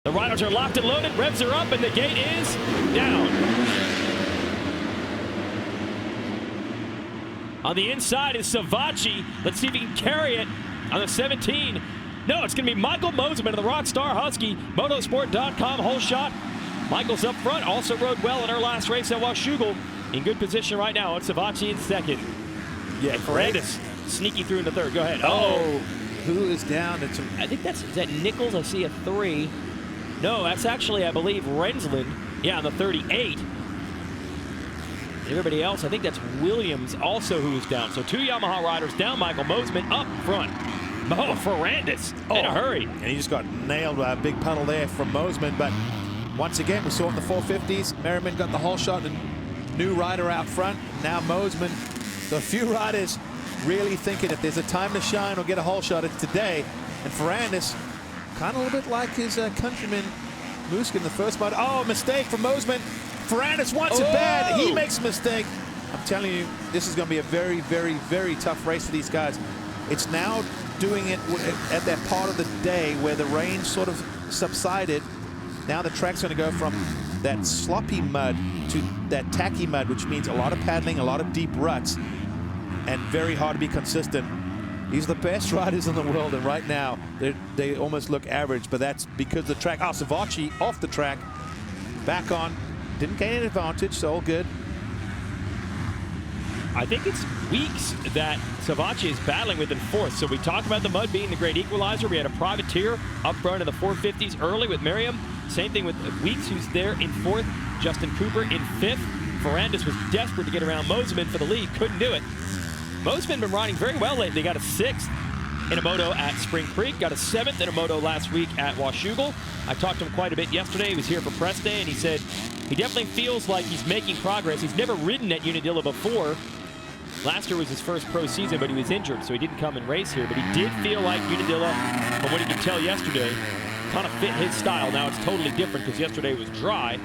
The riders are locked and loaded, revs are up, and the gate is down. On the inside is Savacci. Let's see if he can carry it on the 17. No, it's going to be Michael Mosiman of the Rockstar Husky. Motosport.com whole shot. Michael's up front, also rode well in her last race at Washougal. In good position right now. It's Savacci in second. Yeah, Ferrandis sneaking through in the third. Go ahead. Oh, who is down? I think is that Nichols? I see a 3. No, that's actually, I believe, Rensland. Yeah, on the 38. Everybody else, I think that's Williams also who's down. So 2 Yamaha riders down. Michael Mosiman up front. Ferrandis in a hurry. And he just got nailed by a big puddle there from Mosiman. But once again, we saw in the 450s, Merriman got the whole shot and new rider out front. Now Mosiman. So a few riders really thinking if there's a time to shine or get a whole shot, it's today. And Ferrandis, kind of a little bit like his countryman Muska in the first spot. Oh, mistake from Mosiman. Ferrandis wants it bad. He makes a mistake. I'm telling you, this is going to be a very, very, very tough race for these guys. It's now doing it at that part of the day where the rain sort of subsided. Now the track's going to go from that sloppy mud to that tacky mud, which means a lot of paddling, a lot of deep ruts, and very hard to be consistent. These are the best riders in the world, and right now they almost look average, but that's because the track. Oh, Savacci off the track, back on, didn't gain an advantage, so all good. I think it's weeks that Savacci is battling with in fourth. So we talked about the mud being the great equalizer. We had a privateer up front in the 450s early with Miriam. Same thing with Weeks, who's there in fourth. Justin Cooper in fifth. Ferrandis was desperate to get around Mosiman for the lead, couldn't do it. Mosiman been riding very well lately. Got a 6th in a moto at Spring Creek, got a 7th in a moto last week at Washougal. I talked to him quite a bit yesterday. He was here for press day, and he said he definitely feels like he's making progress. He's never ridden at Unadilla before. Last year was his first pro season, but he was injured, so he didn't come and race here. But he did feel like Unadilla, from what he could tell yesterday, kind of fit his style. Now it's totally different because yesterday was dry.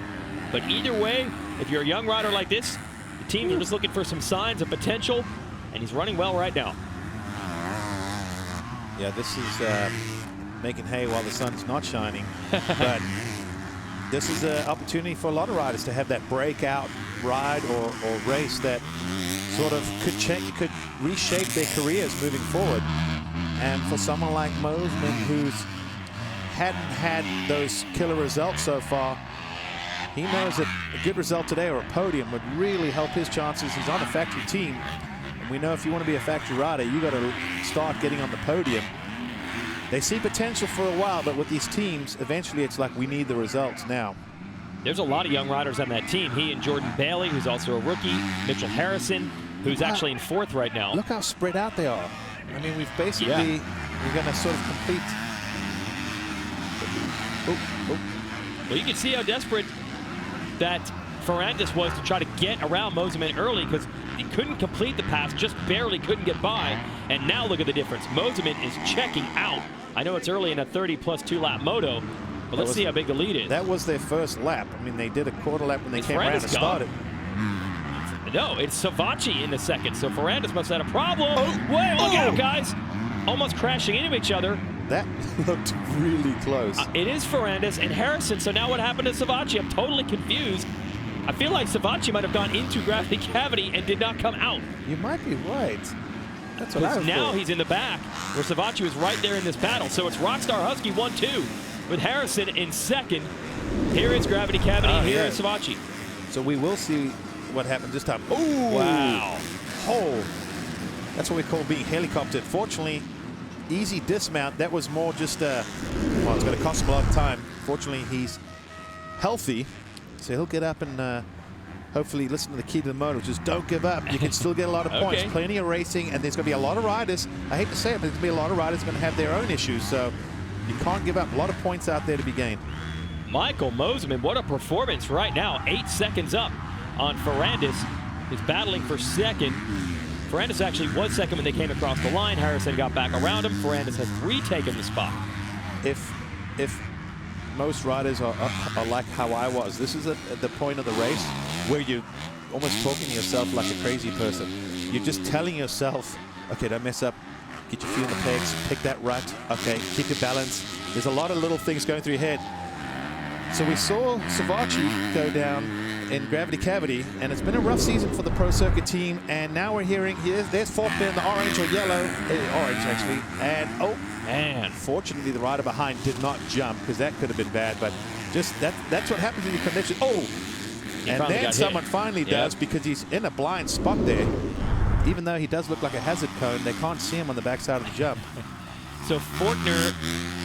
But either way, if you're a young rider like this, the teams are just looking for some signs of potential, and he's running well right now. Yeah, this is making hay while the sun's not shining. But this is an opportunity for a lot of riders to have that breakout ride or race that sort of could reshape their careers moving forward. And for someone like Mosiman, who's hadn't had those killer results so far, he knows that a good result today or a podium would really help his chances. He's on a factory team, and we know if you want to be a factory rider, you got to start getting on the podium. They see potential for a while, but with these teams, eventually it's like we need the results now. There's a lot of young riders on that team. He and Jordan Bailey, who's also a rookie, Mitchell Harrison, who's actually in fourth right now. Look how spread out they are. I mean, we've basically, we're going to sort of complete. Well, you can see how desperate that Ferrandis was to try to get around Mosiman early because he couldn't complete the pass, just barely couldn't get by. And now look at the difference. Mosiman is checking out. I know it's early in a 30+ 2-lap moto, but let's see how big the lead is. That was their first lap. I mean, they did a quarter lap when they came around and started. No, it's Savacci in the second, so Ferrandis must have had a problem. Look out, guys. Almost crashing into each other. That looked really close. It is Ferrandis and Harrison, so now what happened to Savacci? I'm totally confused. I feel like Savacci might have gone into gravity cavity and did not come out. You might be right. That's what I was now he's in the back, where Savacci was right there in this battle. So it's Rockstar Husky 1-2 with Harrison in second. Here is gravity cavity, here is Savacci. So we will see what happens this time. Oh, wow. Oh, that's what we call being helicoptered. Fortunately, easy dismount. That was more just well, it's going to cost him a lot of time. Fortunately, he's healthy, so he'll get up and hopefully listen to the key to the motor, which is don't give up. You can still get a lot of points. Plenty of racing, and there's going to be a lot of riders. I hate to say it, but there's going to be a lot of riders going to have their own issues, so you can't give up. A lot of points out there to be gained. Michael Mosiman, what a performance right now. 8 seconds up on Ferrandis. He's battling for second. Ferrandis actually was second when they came across the line. Harrison got back around him. Ferrandis has retaken the spot. If most riders are like how I was, this is at the point of the race where you're almost talking to yourself like a crazy person. You're just telling yourself, okay, don't mess up. Get your feet in the pegs, pick that rut. Okay, keep your balance. There's a lot of little things going through your head. So we saw Savachi go down in Gravity Cavity, and it's been a rough season for the Pro Circuit team. And now we're hearing there's fourth in the orange or yellow, orange actually. And oh man, fortunately the rider behind did not jump, because that could have been bad. But just that's what happens when you condition. Oh, and then someone finally does, because he's in a blind spot there. Even though he does look like a hazard cone, they can't see him on the backside of the jump. So Fortner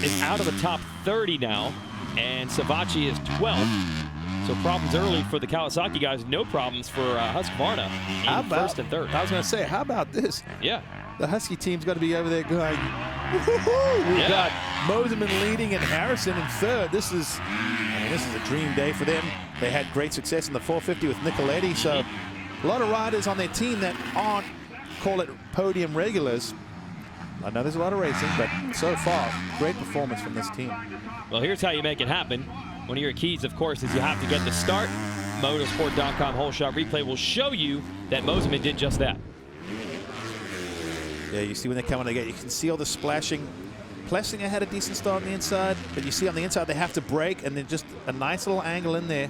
is out of the top 30 now, and Savachi is 12th. So problems early for the Kawasaki guys, no problems for Husqvarna in first and third. I was going to say, how about this? Yeah. The Husky team's got to be over there going, woohoo! We've got Moseman leading and Harrison in third. This is a dream day for them. They had great success in the 450 with Nicoletti, so a lot of riders on their team that aren't, call it podium regulars. I know there's a lot of racing, but so far, great performance from this team. Well, here's how you make it happen. One of your keys, of course, is you have to get the start. Motorsport.com whole shot replay will show you that Moseman did just that. Yeah, you see when they come on again, you can see all the splashing. Plessinger had a decent start on the inside, but you see on the inside they have to brake, and then just a nice little angle in there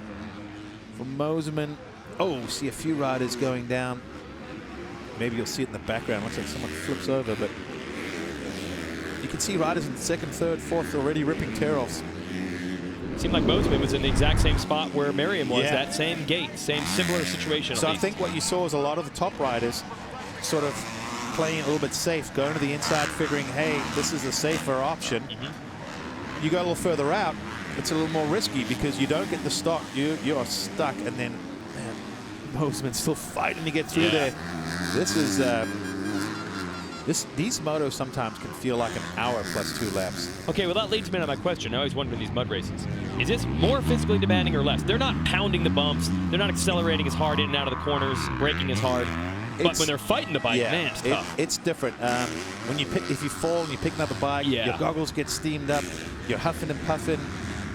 from Moseman. Oh, see a few riders going down. Maybe you'll see it in the background. Looks like someone flips over, but you can see riders in second, third, fourth already ripping tear-offs. It seemed like Moseman was in the exact same spot where Merriam was, that same gate, same similar situation. So I think what you saw was a lot of the top riders sort of playing a little bit safe, going to the inside, figuring, hey, this is a safer option. You go a little further out, it's a little more risky, because you don't get the stock, you are stuck, and then man, Moseman's still fighting to get through there. This is these motos sometimes can feel like an hour plus 2 laps. Okay, well that leads me to my question. I always wonder in these mud races, is this more physically demanding or less? They're not pounding the bumps, they're not accelerating as hard in and out of the corners, braking as hard. But when they're fighting the bike, man, it's tough. It's different. When if you fall and you pick another bike, your goggles get steamed up, you're huffing and puffing,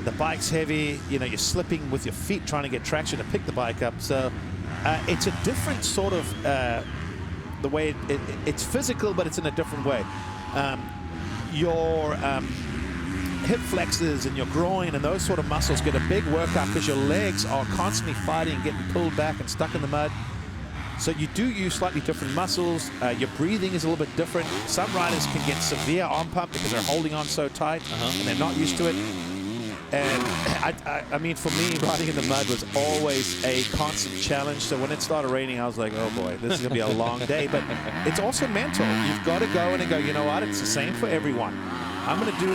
the bike's heavy, you know, you're slipping with your feet trying to get traction to pick the bike up. So it's a different sort of, the way it's physical, but it's in a different way. Your hip flexors and your groin and those sort of muscles get a big workout, because your legs are constantly fighting and getting pulled back and stuck in the mud. So you do use slightly different muscles. Your breathing is a little bit different. Some riders can get severe arm pump because they're holding on so tight and they're not used to it. And I mean, for me, riding in the mud was always a constant challenge. So when it started raining, I was like, oh boy, this is gonna be a long day. But it's also mental. You've got to go in and go, you know what, it's the same for everyone. I'm gonna do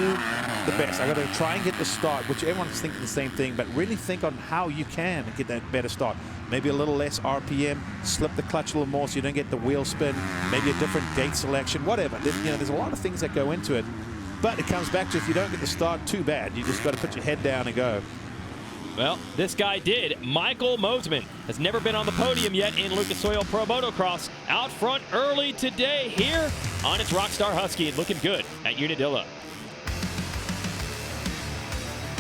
the best. I gotta try and get the start, which everyone's thinking the same thing, but really think on how you can get that better start. Maybe a little less RPM, slip the clutch a little more so you don't get the wheel spin, maybe a different gate selection, whatever. You know, there's a lot of things that go into it. But it comes back to, if you don't get the start, too bad. You just got to put your head down and go. Well, this guy did. Michael Moseman has never been on the podium yet in Lucas Oil Pro Motocross. Out front early today here on its Rockstar Husky, and looking good at Unadilla.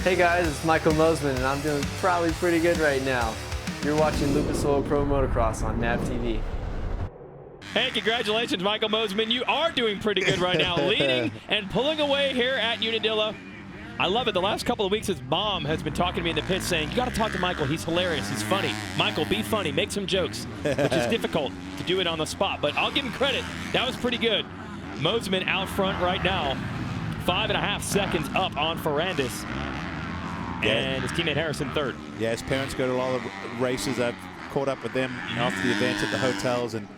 Hey guys, it's Michael Moseman, and I'm doing probably pretty good right now. You're watching Lucas Oil Pro Motocross on NAB TV. Hey, congratulations, Michael Moseman. You are doing pretty good right now, leading and pulling away here at Unadilla. I love it. The last couple of weeks, his mom has been talking to me in the pits saying, you got to talk to Michael. He's hilarious. He's funny. Michael, be funny. Make some jokes, which is difficult to do it on the spot. But I'll give him credit. That was pretty good. Moseman out front right now, 5.5 seconds up on Ferrandis. And his teammate Harrison third. Yeah, his parents go to a lot of races. I've caught up with them after the events at the hotels, and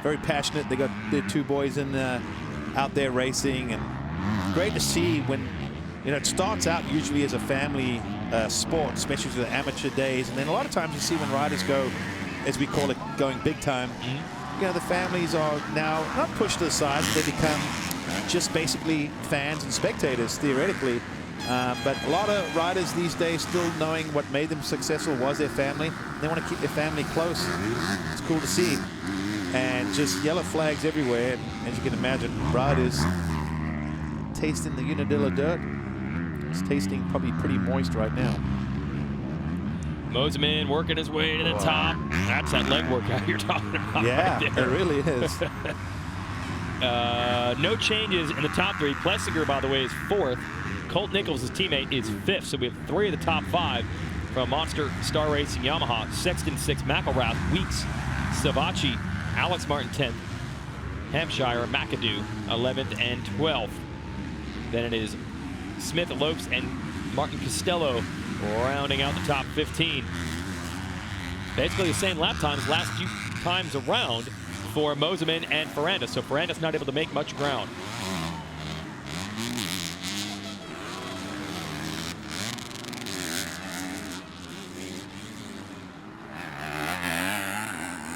very passionate. They got their 2 boys in out there racing, and great to see when, you know, it starts out usually as a family sport, especially for the amateur days, and then a lot of times you see when riders go, as we call it, going big time, you know, the families are now not pushed to the side, they become just basically fans and spectators theoretically. But a lot of riders these days still knowing what made them successful was their family. They want to keep their family close. It's cool to see. And just yellow flags everywhere. And as you can imagine, riders tasting the Unadilla dirt. It's tasting probably pretty moist right now. Moseman working his way to the top. That's that leg workout you're talking about. Yeah, right there. It really is. No changes in the top 3. Plessinger, by the way, is 4th. Colt Nichols, his teammate, is 5th. So we have 3 of the top 5 from Monster Star Racing Yamaha. Sexton 6th, McElrath, Weeks, Savacci, Alex Martin 10th, Hampshire, McAdoo 11th and 12th. Then it is Smith, Lopes, and Martin Costello rounding out the top 15. Basically the same lap times last few times around for Moseman and Ferrandis. So Ferrandis not able to make much ground.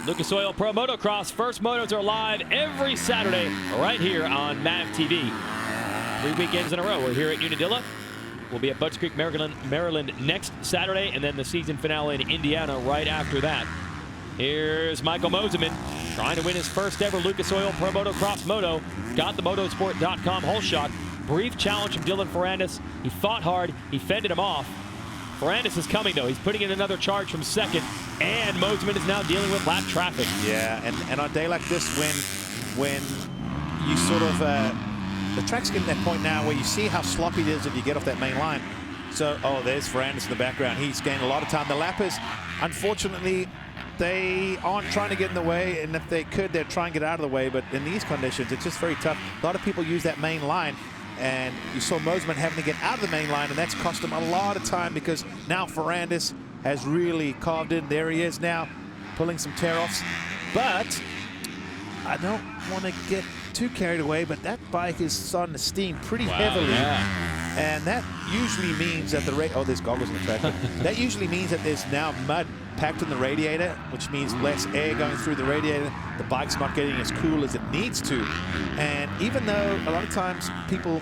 Lucas Oil Pro Motocross. First motos are live every Saturday right here on MAV TV. 3 weekends in a row. We're here at Unadilla. We'll be at Butts Creek, Maryland next Saturday, and then the season finale in Indiana right after that. Here's Michael Moseman trying to win his first ever Lucas Oil Pro Motocross Moto. Got the motosport.com hole shot. Brief challenge from Dylan Ferrandis. He fought hard. He fended him off. Ferrandis is coming, though. He's putting in another charge from second, and Moseman is now dealing with lap traffic. Yeah, and on a day like this, when you sort of, the track's getting to that point now where you see how sloppy it is if you get off that main line. So, oh, there's Ferrandis in the background. He's gained a lot of time. The lappers, unfortunately, they aren't trying to get in the way, and if they could, they'd try and get out of the way, but in these conditions, it's just very tough. A lot of people use that main line, and you saw Moseman having to get out of the main line, and that's cost him a lot of time because now Ferrandis has really carved in. There he is now, pulling some tear-offs. But I don't want to get too carried away, but that bike is starting to steam pretty heavily. Yeah. And that usually means that oh, there's goggles on the track. That usually means that there's now mud packed in the radiator, which means less air going through the radiator. The bike's not getting as cool as it needs to. And even though a lot of times people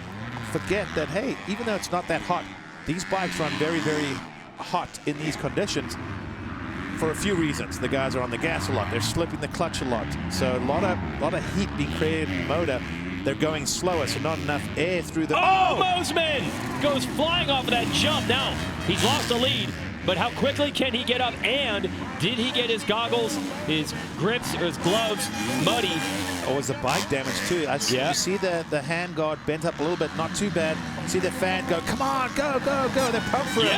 forget that, hey, even though it's not that hot, these bikes run very, very hot in these conditions for a few reasons. The guys are on the gas a lot. They're slipping the clutch a lot. So a lot of heat being created in the motor. They're going slower, so not enough air through the... Oh, Moseman goes flying off of that jump. Now, he's lost the lead, but how quickly can he get up? And did he get his goggles, his grips, or his gloves muddy? Oh, was the bike damaged too? You see the hand guard bent up a little bit, not too bad. See the fan go, come on, go, go, go. They're pumped for him.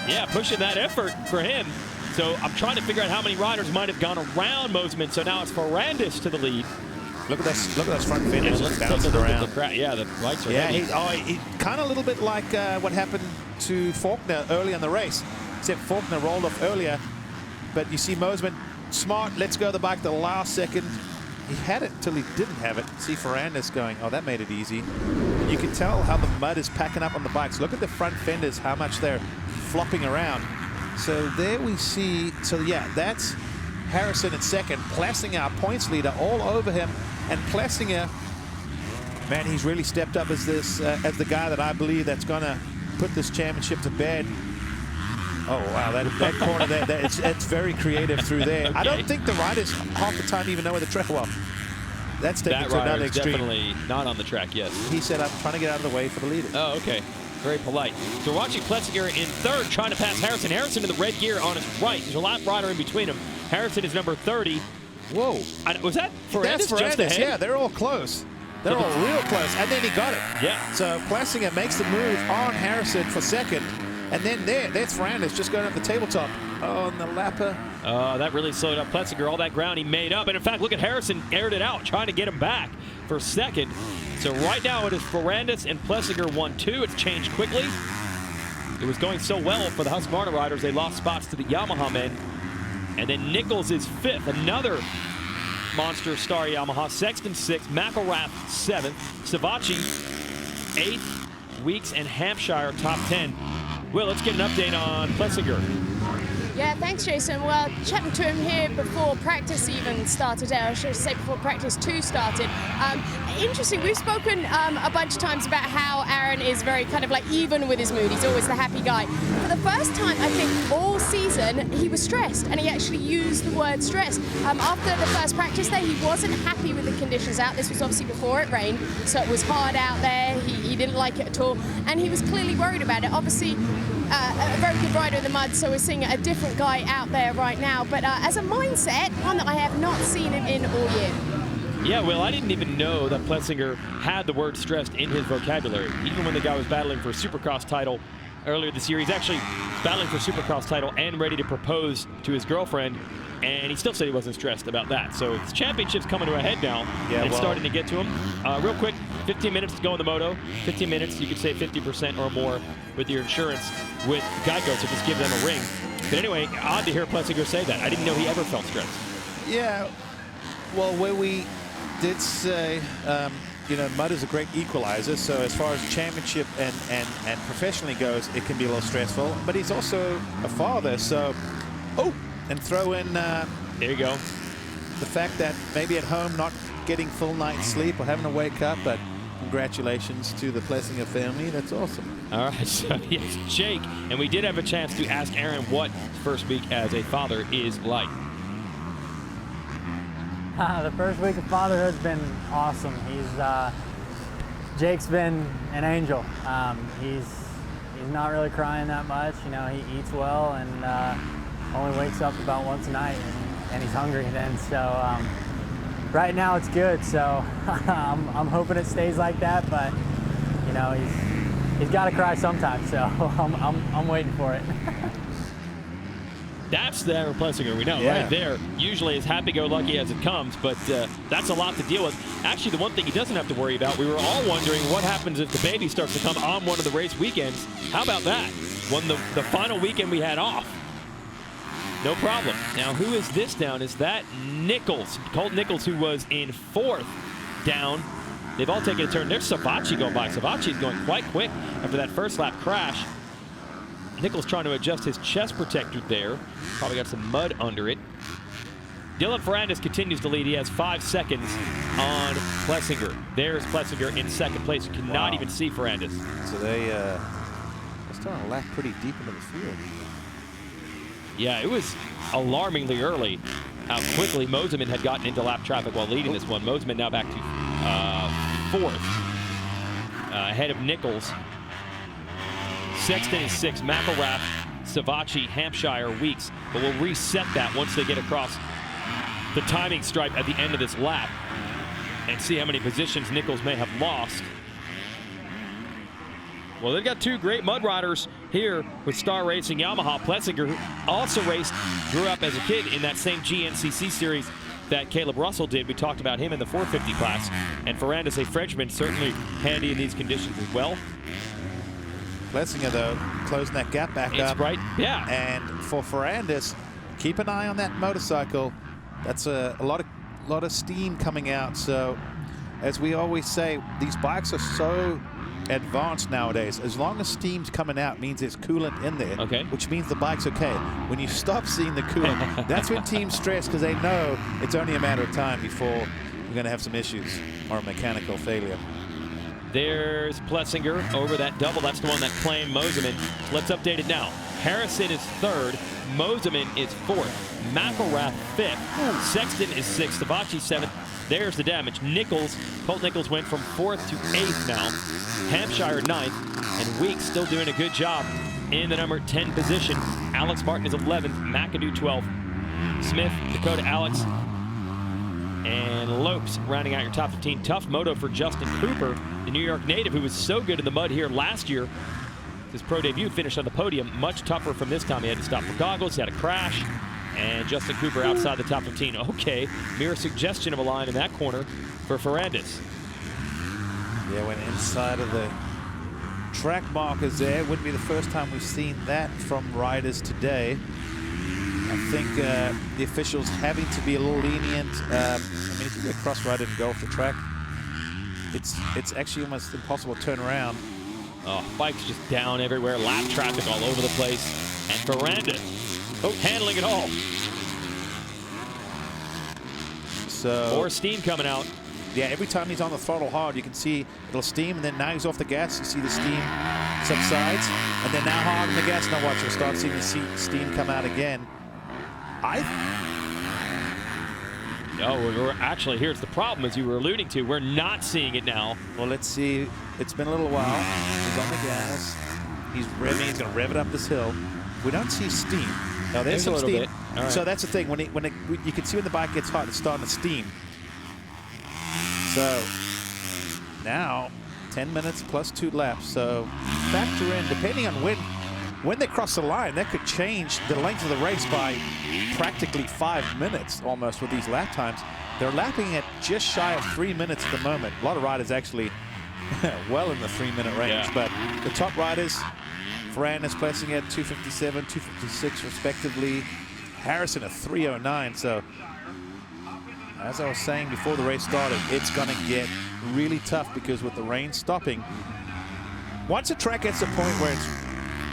Yeah, pushing that effort for him. So I'm trying to figure out how many riders might have gone around Moseman. So now it's Ferrandis to the lead. Look at those front fenders just bouncing around. The bikes are heavy. He kind of a little bit like what happened to Faulkner early in the race. Except Faulkner rolled off earlier. But you see Moseman, smart, let's go the bike the last second. He had it until he didn't have it. See Ferrandis going, oh, that made it easy. You can tell how the mud is packing up on the bikes. Look at the front fenders, how much they're flopping around. So there we see, so yeah, that's Harrison in second. Plessinger, our points leader, all over him. And Plessinger, man, he's really stepped up as as the guy that I believe that's going to put this championship to bed. Oh, wow, that corner there, it's very creative through there. Okay. I don't think the riders half the time even know where the track was. That's taken to another extreme. Definitely not on the track, yes. He said, I'm trying to get out of the way for the leader. Oh, okay. Very polite. So we're watching Plessinger in third, trying to pass Harrison. Harrison in the red gear on his right. There's a lap rider in between them. Harrison is number 30. Whoa. Was that Ferrandis? That's Ferrandis, just ahead? yeah, they're all close. They're all real close, and then he got it. Yeah. So Plessinger makes the move on Harrison for second, and then there's Ferrandis just going up the tabletop. Oh, and the lapper. Oh, that really slowed up Plessinger. All that ground he made up. And in fact, look at Harrison aired it out, trying to get him back for second. So right now it is Ferrandis and Plessinger 1-2. It's changed quickly. It was going so well for the Husqvarna riders, they lost spots to the Yamaha men. And then Nichols is 5th, another Monster Star Yamaha. Sexton 6th, McElrath 7th, Savacci 8th, Weeks and Hampshire top 10. Will, let's get an update on Plessinger. Yeah, thanks, Jason. Well, chatting to him here before practice even started, I should say before practice 2 started. Interesting, we've spoken a bunch of times about how Aaron is very kind of like even with his mood. He's always the happy guy. For the first time, I think, all season, he was stressed, and he actually used the word stressed. After the first practice day, he wasn't happy with the conditions out. This was obviously before it rained, so it was hard out there. He didn't like it at all, and he was clearly worried about it. Obviously, a very good rider in the mud, so we're seeing a different guy out there right now. But as a mindset, one that I have not seen him in all year. Yeah, well, I didn't even know that Plessinger had the word stressed in his vocabulary. Even when the guy was battling for a Supercross title earlier this year, he's actually battling for Supercross title and ready to propose to his girlfriend, and he still said he wasn't stressed about that. So his championship's coming to a head now, and it's starting to get to him. Real quick, 15 minutes to go in the Moto. 15 minutes, you could save 50% or more with your insurance with Geico, so just give them a ring. But anyway, odd to hear Plessinger say that. I didn't know he ever felt stressed. Yeah, well, where we did say, you know, mud is a great equalizer, so as far as championship and professionally goes, it can be a little stressful. But he's also a father, so, and throw in there you go, the fact that maybe at home not getting full night's sleep or having to wake up, but congratulations to the Plessinger family. That's awesome. All right, so yes, Jake, and we did have a chance to ask Aaron what first week as a father is like. The first week of fatherhood's been awesome. Jake's been an angel. He's not really crying that much. You know, he eats well and only wakes up about once a night, and he's hungry then. So right now it's good. So I'm hoping it stays like that. But you know, he's got to cry sometimes. So I'm waiting for it. That's the Aaron Plessinger we know, right there. Usually as happy-go-lucky as it comes, but that's a lot to deal with. Actually, the one thing he doesn't have to worry about, we were all wondering what happens if the baby starts to come on one of the race weekends. How about that? When the final weekend we had off. No problem. Now, who is this down? Is that Nichols? Colt Nichols, who was in 4th down. They've all taken a turn. There's Savachi going by. Savachi's going quite quick after that first lap crash. Nichols trying to adjust his chest protector there. Probably got some mud under it. Dylan Ferrandis continues to lead. He has 5 seconds on Plessinger. There's Plessinger in 2nd place. You cannot even see Ferrandis. So they're starting to lap pretty deep into the field. Yeah, it was alarmingly early how quickly Moseman had gotten into lap traffic while leading this one. Moseman now back to 4th, ahead of Nichols. Sexton is 6th, McElrath, Savachi, Hampshire, Weeks. But we'll reset that once they get across the timing stripe at the end of this lap and see how many positions Nichols may have lost. Well, they've got 2 great mud riders here with Star Racing Yamaha. Plessinger, who also grew up as a kid in that same GNCC series that Caleb Russell did. We talked about him in the 450 class. And Ferrandis, a Frenchman, certainly handy in these conditions as well. Plessinger, though, closing that gap back up. Right, yeah. And for Ferrandis, keep an eye on that motorcycle. That's a lot of steam coming out. So, as we always say, these bikes are so advanced nowadays. As long as steam's coming out, means there's coolant in there, which means the bike's okay. When you stop seeing the coolant, that's when teams stress, because they know it's only a matter of time before you're going to have some issues or a mechanical failure. There's Plessinger over that double. That's the one that claimed Moseman. Let's update it now. Harrison is 3rd. Moseman is 4th. McElrath 5th. Sexton is 6th. Savachi 7th. There's the damage. Colt Nichols went from 4th to 8th now. Hampshire 9th. And Weeks still doing a good job in the number 10 position. Alex Martin is 11th. McAdoo 12th. Smith, Dakota Alex, and Lopes rounding out your top 15. Tough moto for Justin Cooper, the New York native who was so good in the mud here last year. His pro debut finished on the podium. Much tougher from this time. He had to stop for goggles. He had a crash. And Justin Cooper outside the top 15. Okay, mere suggestion of a line in that corner for Ferrandis. Yeah, went inside of the track markers there. Wouldn't be the first time we've seen that from riders today. I think the officials having to be a little lenient. I mean, if you're a cross rider and go off the track, it's actually almost impossible to turn around. Oh, bikes just down everywhere, lap traffic all over the place. And Ferrandis, handling it all. So more steam coming out. Yeah, every time he's on the throttle hard, you can see it'll steam, and then now he's off the gas. You see the steam subsides, and then now hard on the gas. Now watch, you'll start seeing the steam come out again. We're actually, here's the problem, as you were alluding to. We're not seeing it now. Well, let's see. It's been a little while. He's on the gas. He's revving. He's going to rev it up this hill. We don't see steam. Now, there's some steam. Right. So that's the thing. When you can see when the bike gets hot, it's starting to steam. So now 10 minutes plus 2 laps. So factor in, depending on when they cross the line, that could change the length of the race by practically 5 minutes almost with these lap times. They're lapping at just shy of 3 minutes at the moment. A lot of riders actually well in the 3-minute range, yeah. but the top riders, Ferrandis, Plessinger at 2:57, 2:56 respectively. Harrison at 3:09. So as I was saying before the race started, it's going to get really tough because with the rain stopping, once a track gets to a point where it's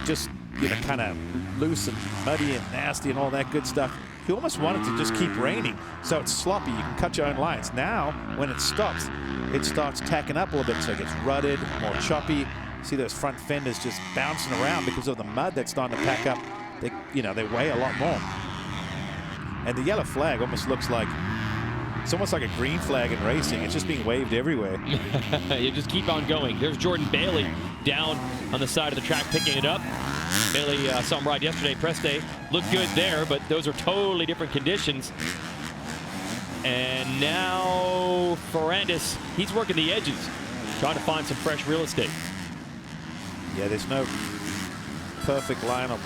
just, you know, kind of loose and muddy and nasty and all that good stuff, you almost want it to just keep raining. So it's sloppy. You can cut your own lines. Now, when it stops, it starts tacking up a little bit. So it gets rutted, more choppy. See those front fenders just bouncing around because of the mud that's starting to pack up. They, you know, they weigh a lot more. And the yellow flag almost looks like, it's almost like a green flag in racing. It's just being waved everywhere. You just keep on going. There's Jordan Bailey down on the side of the track picking it up. Bailey saw him ride yesterday, press day. Looked good there, but those are totally different conditions. And now Ferrandis, he's working the edges, trying to find some fresh real estate. Yeah, there's no perfect line of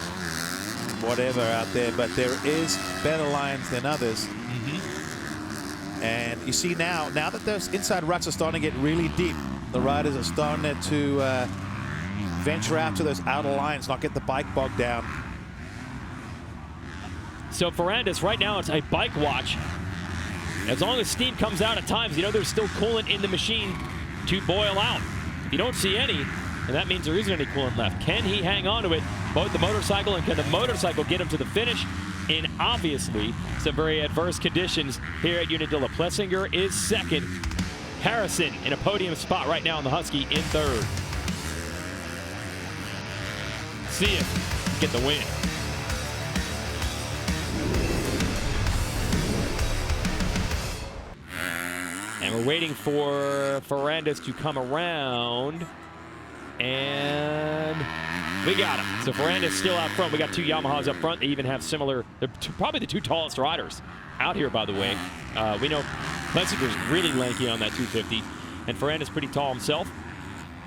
whatever out there, but there is better lines than others. And you see now that those inside ruts are starting to get really deep, the riders are starting to venture out to those outer lines, not get the bike bogged down. So Ferrandis, right now it's a bike watch. As long as steam comes out at times, you know there's still coolant in the machine to boil out. If you don't see any, and that means there isn't any coolant left. Can he hang on to it, both the motorcycle, and can the motorcycle get him to the finish in obviously some very adverse conditions here at Unadilla? Plessinger is second. Harrison in a podium spot right now in the Husky in third. See if get the win. And we're waiting for Ferrandis to come around. And we got him. So Ferrandis still out front. We got 2 Yamahas up front. They even have similar, they're probably the 2 tallest riders out here, by the way. We know Plessinger's really lanky on that 250, and Ferrandis pretty tall himself.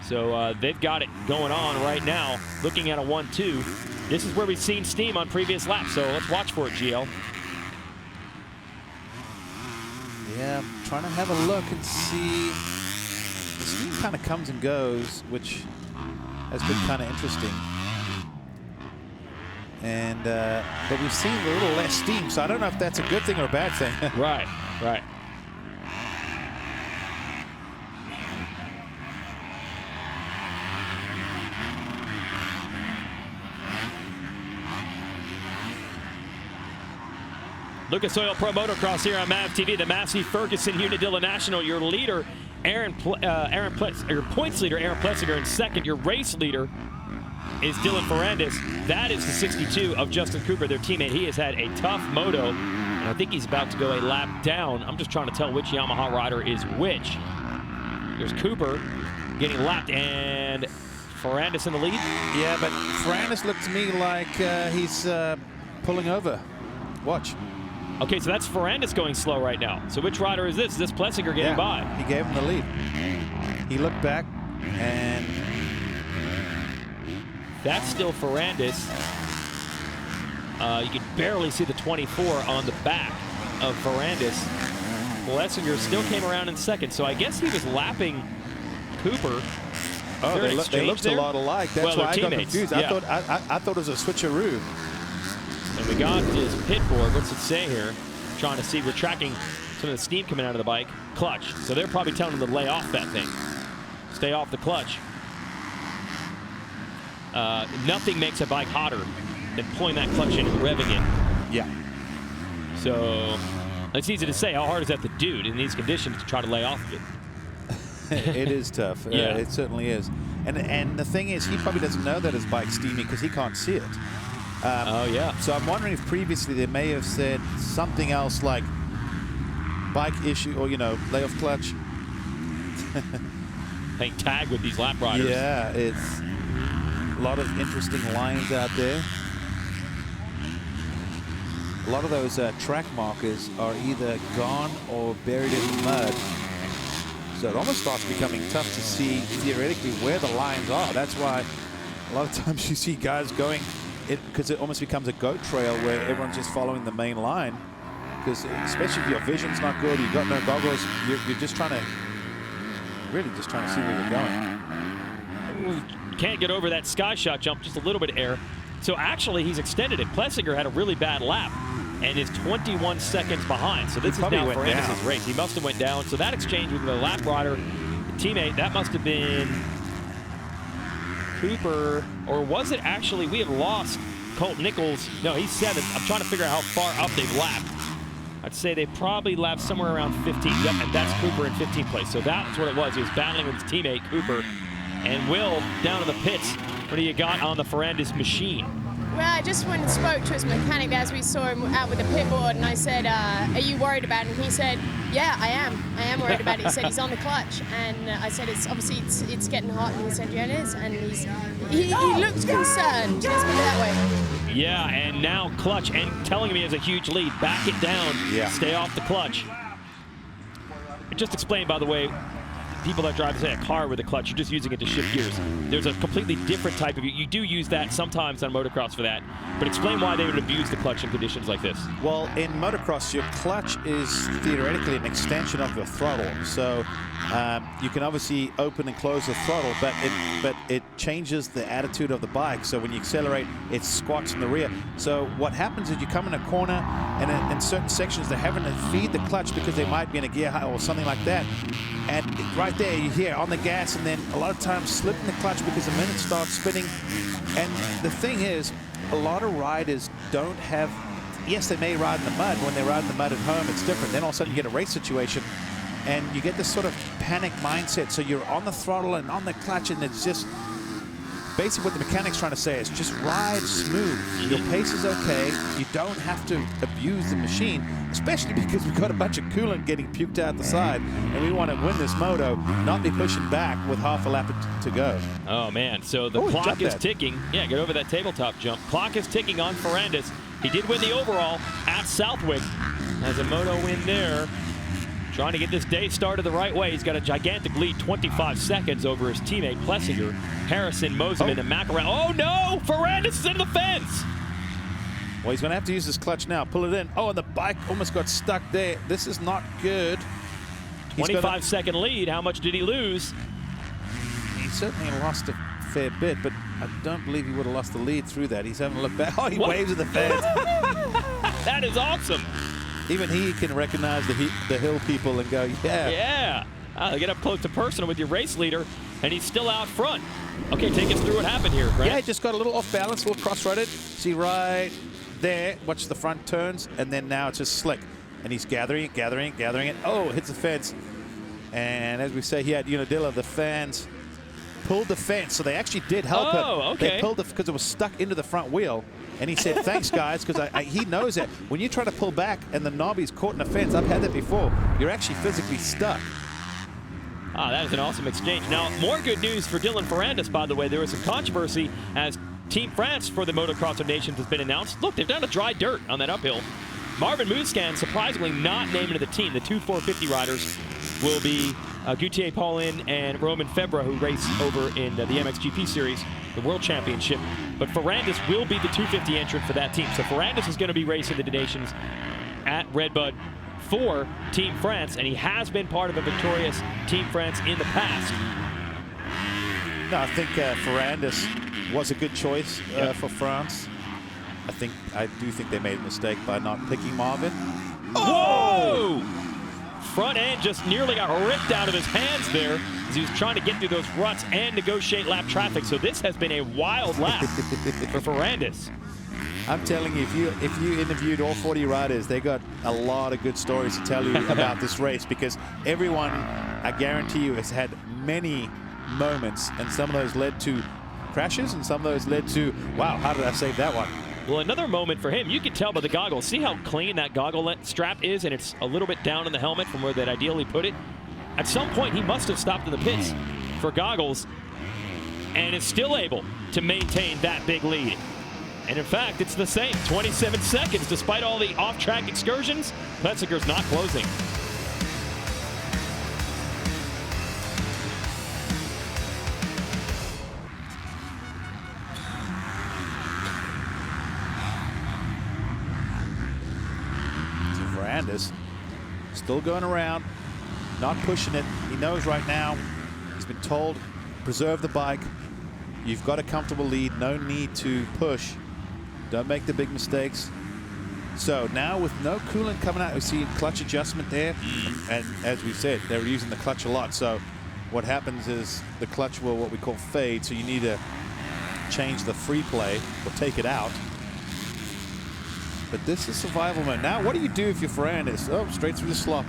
So they've got it going on right now. Looking at a 1-2. This is where we've seen steam on previous laps, so let's watch for it, GL. Yeah, I'm trying to have a look and see. The steam kind of comes and goes, which has been kind of interesting. And but we've seen a little less steam, so I don't know if that's a good thing or a bad thing. Right, right. Lucas Oil Pro Motocross here on MAV TV. The Massey Ferguson Unadilla National. Your leader, your points leader, Aaron Plessinger, in second. Your race leader is Dylan Ferrandis. That is the 62 of Justin Cooper, their teammate. He has had a tough moto, and I think he's about to go a lap down. I'm just trying to tell which Yamaha rider is which. There's Cooper getting lapped, and Ferrandis in the lead. Yeah, but Ferrandis looked to me like he's pulling over. Watch. Okay, so that's Ferrandis going slow right now. So which rider is this? Is this Plessinger getting by? He gave him the lead. He looked back, and that's still Ferrandis. You can barely see the 24 on the back of Ferrandis. Plessinger still came around in second, so I guess he was lapping Cooper. Oh, they looked a lot alike. That's why I got confused. Yeah. I thought it was a switcheroo. And we got his pit board. What's it say here? Trying to see. We're tracking some of the steam coming out of the bike. Clutch. So they're probably telling him to lay off that thing. Stay off the clutch. Nothing makes a bike hotter than pulling that clutch in and revving it. Yeah. So it's easy to say. How hard is that to do in these conditions to try to lay off of it? It is tough. Yeah. It certainly is. And the thing is, he probably doesn't know that his bike's steamy because he can't see it. Oh, yeah. So I'm wondering if previously they may have said something else like bike issue or, you know, lay off clutch. Playing tag with these lap riders. Yeah, it's a lot of interesting lines out there. A lot of those track markers are either gone or buried in mud. So it almost starts becoming tough to see theoretically where the lines are. That's why a lot of times you see guys going, because it almost becomes a goat trail where everyone's just following the main line. Because especially if your vision's not good, you've got no goggles, you're just trying to, really just trying to see where you're going. Can't get over that sky shot jump, just a little bit of air. So actually, he's extended it. Plessinger had a really bad lap and is 21 seconds behind. So this is now Ferrandis' race. He must have went down. So that exchange with the lap rider, teammate, that must have been Cooper, or was it actually, we have lost Colt Nichols. No, he's 7th. I'm trying to figure out how far up they've lapped. I'd say they probably lapped somewhere around 15. Yep, and that's Cooper in 15th place. So that's what it was. He was battling with his teammate, Cooper. And Will, down in the pits. What do you got on the Ferrandis machine? Well, I just went and spoke to his mechanic as we saw him out with the pit board, and I said, are you worried about it? And he said, yeah, I am. I am worried about it. He said he's on the clutch. And I said, it's obviously it's getting hot. And he said, yeah, it is. And he looked concerned. Let's put it that way. Yeah, and now clutch, and telling me he has a huge lead. Back it down. Yeah. Stay off the clutch. Just explain, by the way, people that drive, say, a car with a clutch, you're just using it to shift gears. There's a completely different type of, you do use that sometimes on motocross for that, but explain why they would abuse the clutch in conditions like this. Well, in motocross, your clutch is theoretically an extension of your throttle. So you can obviously open and close the throttle, but it changes the attitude of the bike. So when you accelerate, it squats in the rear. So what happens is you come in a corner, and in certain sections, they're having to feed the clutch because they might be in a gear high or something like that. And right there, you hear on the gas, and then a lot of times slipping the clutch because the minute starts spinning. And the thing is, a lot of riders don't have, yes, they may ride in the mud. When they ride in the mud at home, it's different. Then all of a sudden you get a race situation, and you get this sort of panic mindset. So you're on the throttle and on the clutch, and it's just basically what the mechanic's trying to say is just ride smooth. Your pace is okay. You don't have to abuse the machine, especially because we've got a bunch of coolant getting puked out the side, and we want to win this moto, not be pushing back with half a lap to go. Oh, man. So the clock is ticking. Yeah, get over that tabletop jump. Clock is ticking on Ferrandis. He did win the overall at Southwick. Has a moto win there. Trying to get this day started the right way. He's got a gigantic lead, 25 seconds over his teammate, Plessinger, Harrison, Mosiman, and McElrath. Oh, no! Ferrandis is in the fence! Well, he's going to have to use his clutch now. Pull it in. Oh, and the bike almost got stuck there. This is not good. 25-second lead. How much did he lose? He certainly lost a fair bit, but I don't believe he would have lost the lead through that. He's having a look back. Oh, he waves at the fans. That is awesome. Even he can recognize the hill people and go, yeah. Yeah. Get up close to personal with your race leader, and he's still out front. Okay, take us through what happened here, Grant. Yeah, he just got a little off balance, a little cross-rutted. See right there, watch the front turns, and then now it's just slick. And he's gathering it. Oh, hits the fence. And as we say here at Unadilla, the fans pulled the fence, so they actually did help him. Oh, okay. They pulled it because it was stuck into the front wheel. And he said, thanks, guys, because he knows that when you try to pull back and the knobby's caught in the fence, I've had that before, you're actually physically stuck. Ah, that was an awesome exchange. Now, more good news for Dylan Ferrandis, by the way. There was some controversy as Team France for the Motocross of Nations has been announced. Look, they've done a dry dirt on that uphill. Marvin Muscan surprisingly not named to the team. The two 450 riders will be Gautier Paulin and Roman Febvre, who race over in the MXGP Series, the World Championship. But Ferrandis will be the 250 entrant for that team. So Ferrandis is going to be racing the Nations at Redbud for Team France, and he has been part of a victorious Team France in the past. No, I think Ferrandis was a good choice for France. I do think they made a mistake by not picking Marvin. Whoa! Front end just nearly got ripped out of his hands there as he was trying to get through those ruts and negotiate lap traffic. So this has been a wild lap for Ferrandis. I'm telling you, if you interviewed all 40 riders, they got a lot of good stories to tell you about this race, because everyone, I guarantee you, has had many moments, and some of those led to crashes, and some of those led to, wow, how did I save that one? Well, another moment for him, you can tell by the goggles. See how clean that goggle strap is, and it's a little bit down in the helmet from where they'd ideally put it. At some point, he must have stopped in the pits for goggles and is still able to maintain that big lead. And in fact, it's the same, 27 seconds. Despite all the off-track excursions, Plessinger's not closing. Ferrandis. Still going around, not pushing it. He knows right now, he's been told, preserve the bike. You've got a comfortable lead, no need to push. Don't make the big mistakes. So now with no coolant coming out, we see clutch adjustment there. And as we said, they're using the clutch a lot. So what happens is the clutch will what we call fade. So you need to change the free play or take it out. But this is survival mode. Now, what do you do if you're Ferrandis? Oh, straight through the slop.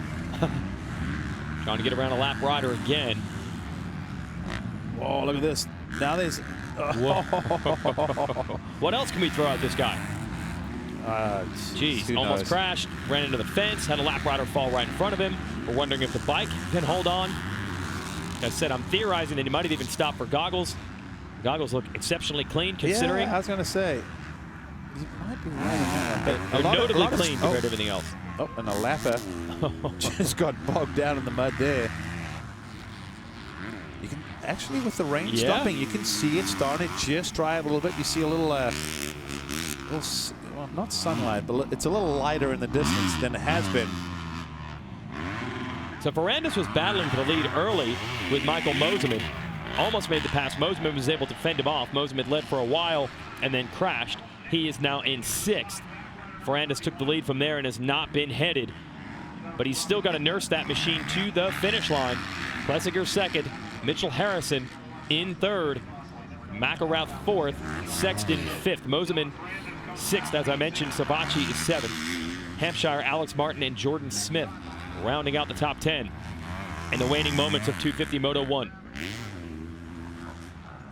Trying to get around a lap rider again. Oh, look at this. Now there's... What else can we throw at this guy? Jeez, almost knows? crashed, ran into the fence, had a lap rider fall right in front of him. We're wondering if the bike can hold on. Like I said, I'm theorizing that he might have even stopped for goggles. Goggles look exceptionally clean considering. Yeah, I was going to say. He might be right. They're notably clean compared to everything else. Oh, and a lapper just got bogged down in the mud there. You can actually, with the rain stopping, you can see it starting to just dry up a little bit. You see a little, well, not sunlight, but it's a little lighter in the distance than it has been. So Ferrandis was battling for the lead early with Michael Mosiman. Almost made the pass. Mosiman was able to fend him off. Mosiman led for a while and then crashed. He is now in 6th. Ferrandis took the lead from there and has not been headed. But he's still got to nurse that machine to the finish line. Plessinger 2nd, Mitchell Harrison in 3rd, McElrath 4th, Sexton 5th, Mosiman 6th, as I mentioned. Savacci is 7th. Hampshire, Alex Martin, and Jordan Smith rounding out the top 10 in the waning moments of 250 Moto 1.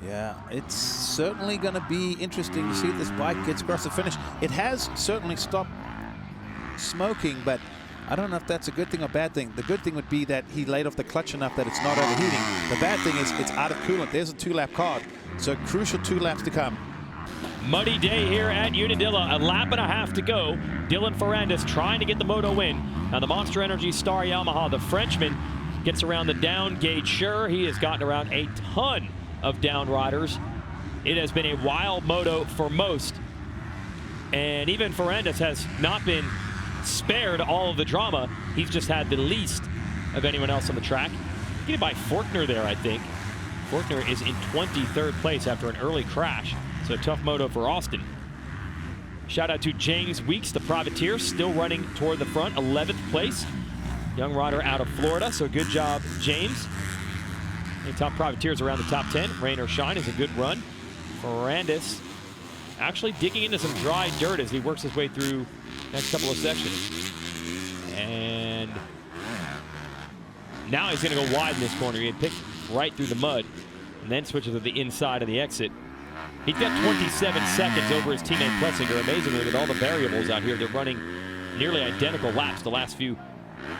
Yeah, it's certainly going to be interesting to see if this bike gets across the finish. It has certainly stopped smoking, but I don't know if that's a good thing or bad thing. The good thing would be that he laid off the clutch enough that it's not overheating. The bad thing is it's out of coolant. There's a 2-lap card, so crucial 2 laps to come. Muddy day here at Unadilla, a lap and a half to go. Dylan Ferrandis trying to get the Moto win. Now the Monster Energy Star Yamaha, the Frenchman, gets around the down gauge. Sure, he has gotten around a ton of down riders. It has been a wild moto for most. And even Ferrandis has not been spared all of the drama. He's just had the least of anyone else on the track. Get by Forkner there, I think. Forkner is in 23rd place after an early crash. So tough moto for Austin. Shout out to James Weeks, the privateer, still running toward the front, 11th place. Young rider out of Florida, so good job, James. Any top privateers around the top 10. Rain or shine is a good run. Ferrandis actually digging into some dry dirt as he works his way through the next couple of sections. And now he's going to go wide in this corner. He had picked right through the mud and then switches to the inside of the exit. He's got 27 seconds over his teammate Plessinger. Amazingly, with all the variables out here, they're running nearly identical laps the last few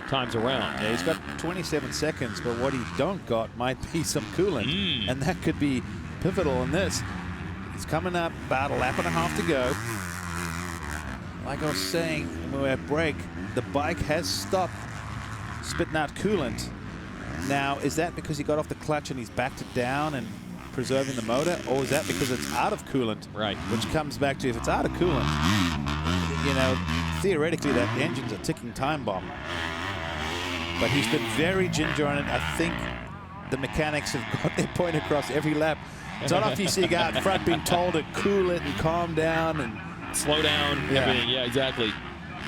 times around. Yeah, he's got 27 seconds, but what he don't got might be some coolant, and that could be pivotal in this. He's coming up, about a lap and a half to go. Like I was saying when we were at break, the bike has stopped spitting out coolant. Now, is that because he got off the clutch and he's backed it down and preserving the motor, or is that because it's out of coolant? Right. Which comes back to, if it's out of coolant, you know, theoretically that engine's a ticking time bomb. But he's been very ginger on it. I think the mechanics have got their point across every lap. It's not often you see a guy out front being told to cool it and calm down and slow down, everything. Yeah, exactly.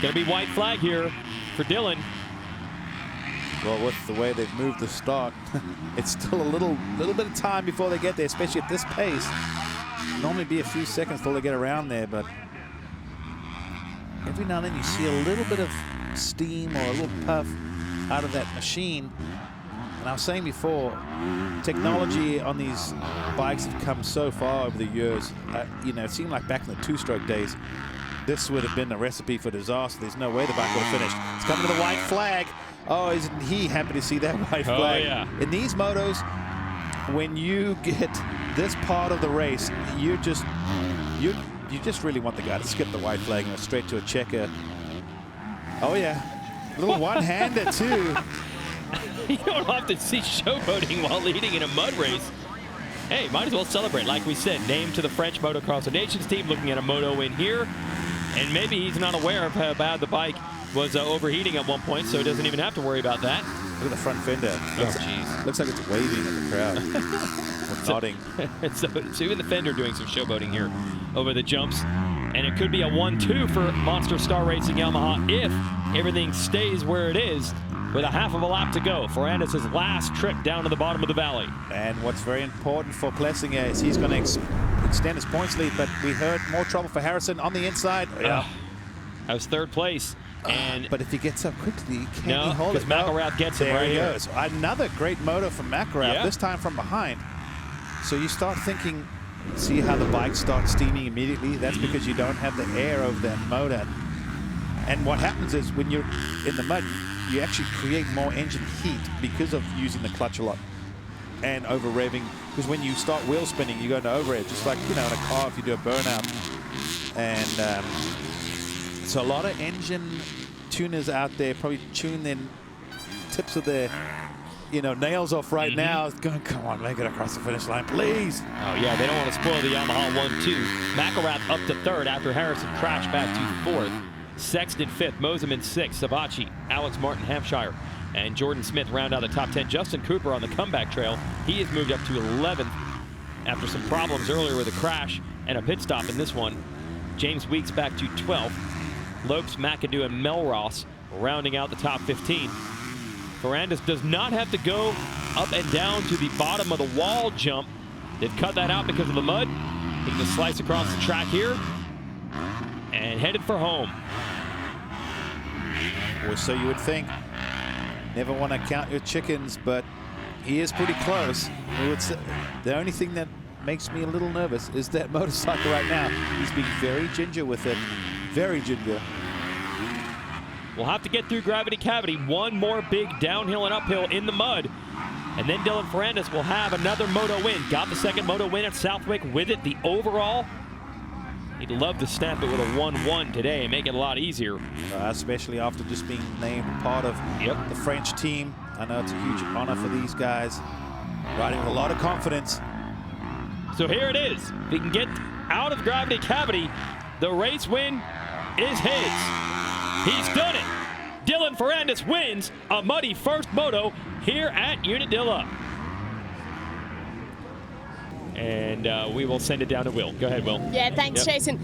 Gonna be white flag here for Dylan. Well, with the way they've moved the start, it's still a little bit of time before they get there, especially at this pace. Normally be a few seconds till they get around there, but every now and then you see a little bit of steam or a little puff out of that machine. And I was saying before, technology on these bikes have come so far over the years. You know, it seemed like back in the 2-stroke days, this would have been a recipe for disaster. There's no way the bike would have finished. It's coming to the white flag. Oh, isn't he happy to see that white flag? Oh, yeah. In these motos, when you get this part of the race, you just really want the guy to skip the white flag and go straight to a checker. Oh, yeah. Little one-hander, too. You don't have to see showboating while leading in a mud race. Hey, might as well celebrate. Like we said, named to the French Motocross of Nations team, looking at a moto win here. And maybe he's not aware of how bad the bike was overheating at one point, so he doesn't even have to worry about that. Look at the front fender. Looks like it's waving at the crowd. Or nodding. So even the fender doing some showboating here over the jumps. And it could be a 1-2 for Monster Star Racing Yamaha if everything stays where it is with a half of a lap to go. Ferrandis' last trip down to the bottom of the valley. And what's very important for Plessinger is he's going to extend his points lead, but we heard more trouble for Harrison on the inside. Yeah. That was third place. And but if he gets up quickly, can no, he hold it? because McElrath gets him right here. Goes. Another great moto from McElrath, this time from behind. So you start thinking, see how the bike starts steaming immediately? That's because you don't have the air over that motor. And what happens is when you're in the mud, you actually create more engine heat because of using the clutch a lot and over revving. Because when you start wheel spinning, you go into overrev, just like, you know, in a car if you do a burnout. And so a lot of engine tuners out there probably tune their tips of their, you know, nails off right now. Going, come on, make it across the finish line, please. Oh yeah, they don't want to spoil the Yamaha 1-2. McElrath up to third after Harrison crashed back to fourth. Sexton fifth, Moseman sixth, Savachi, Alex Martin, Hampshire, and Jordan Smith round out the top 10. Justin Cooper on the comeback trail. He has moved up to 11th after some problems earlier with a crash and a pit stop in this one. James Weeks back to 12th. Lopes, McAdoo, and Melross rounding out the top 15. Ferrandis does not have to go up and down to the bottom of the wall jump. They've cut that out because of the mud. He can just slice across the track here and headed for home. Or so you would think. Never want to count your chickens, but he is pretty close. The only thing that makes me a little nervous is that motorcycle right now. He's being very ginger with it. Very ginger. We'll have to get through Gravity Cavity. One more big downhill and uphill in the mud. And then Dylan Ferrandis will have another moto win. Got the second moto win at Southwick with it. The overall, he'd love to stamp it with a 1-1 today and make it a lot easier. Especially after just being named part of the French team. I know it's a huge honor for these guys. Riding with a lot of confidence. So here it is. If he can get out of Gravity Cavity, the race win is his. He's done it. Dylan Ferrandis wins a muddy first moto here at Unadilla. And we will send it down to Will. Go ahead, Will. Yeah, thanks, Jason.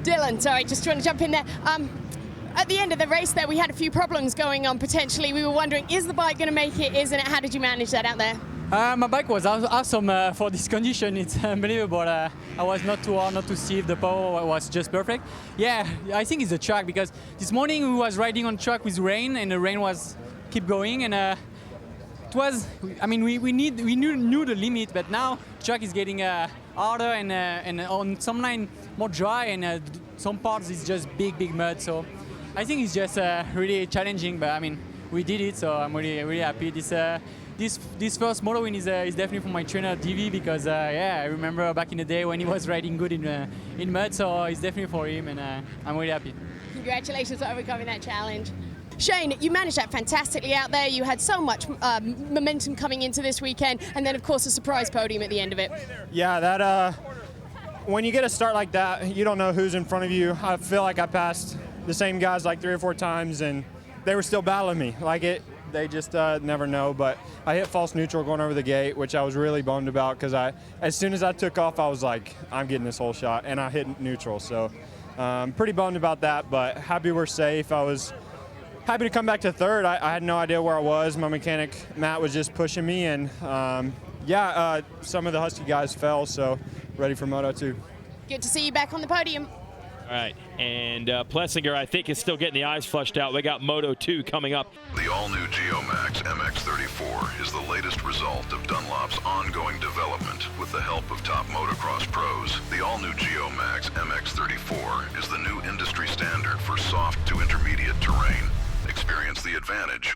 Dylan, sorry, just trying to jump in there. At the end of the race there, we had a few problems going on potentially. We were wondering, is the bike going to make it? Isn't it? How did you manage that out there? My bike was awesome for this condition. It's unbelievable. I was not too hard, not too stiff. The power was just perfect. Yeah, I think it's the track because this morning we was riding on track with rain and the rain was keep going and it was. I mean, we knew the limit, but now track is getting harder and on some line more dry and some parts is just big mud. So I think it's just really challenging. But I mean, we did it, so I'm really happy. This first moto win is definitely for my trainer DV because yeah, I remember back in the day when he was riding good in mud, so it's definitely for him, and I'm really happy. Congratulations on overcoming that challenge. Shane, you managed that fantastically out there. You had so much momentum coming into this weekend, and then of course a surprise podium at the end of it. Yeah, that when you get a start like that, you don't know who's in front of you. I feel like I passed the same guys like 3 or 4 times, and they were still battling me. They just never know, but I hit false neutral going over the gate, which I was really bummed about because as soon as I took off, I was like, I'm getting this whole shot, and I hit neutral. So pretty bummed about that, but happy we're safe. I was happy to come back to third. I had no idea where I was. My mechanic, Matt, was just pushing me, and yeah, some of the Husky guys fell, so ready for Moto 2. Good to see you back on the podium. All right, and Plessinger, I think, is still getting the eyes flushed out. We got Moto 2 coming up. The all-new Geomax MX34 is the latest result of Dunlop's ongoing development with the help of top motocross pros. The all-new Geomax MX34 is the new industry standard for soft to intermediate terrain. Experience the advantage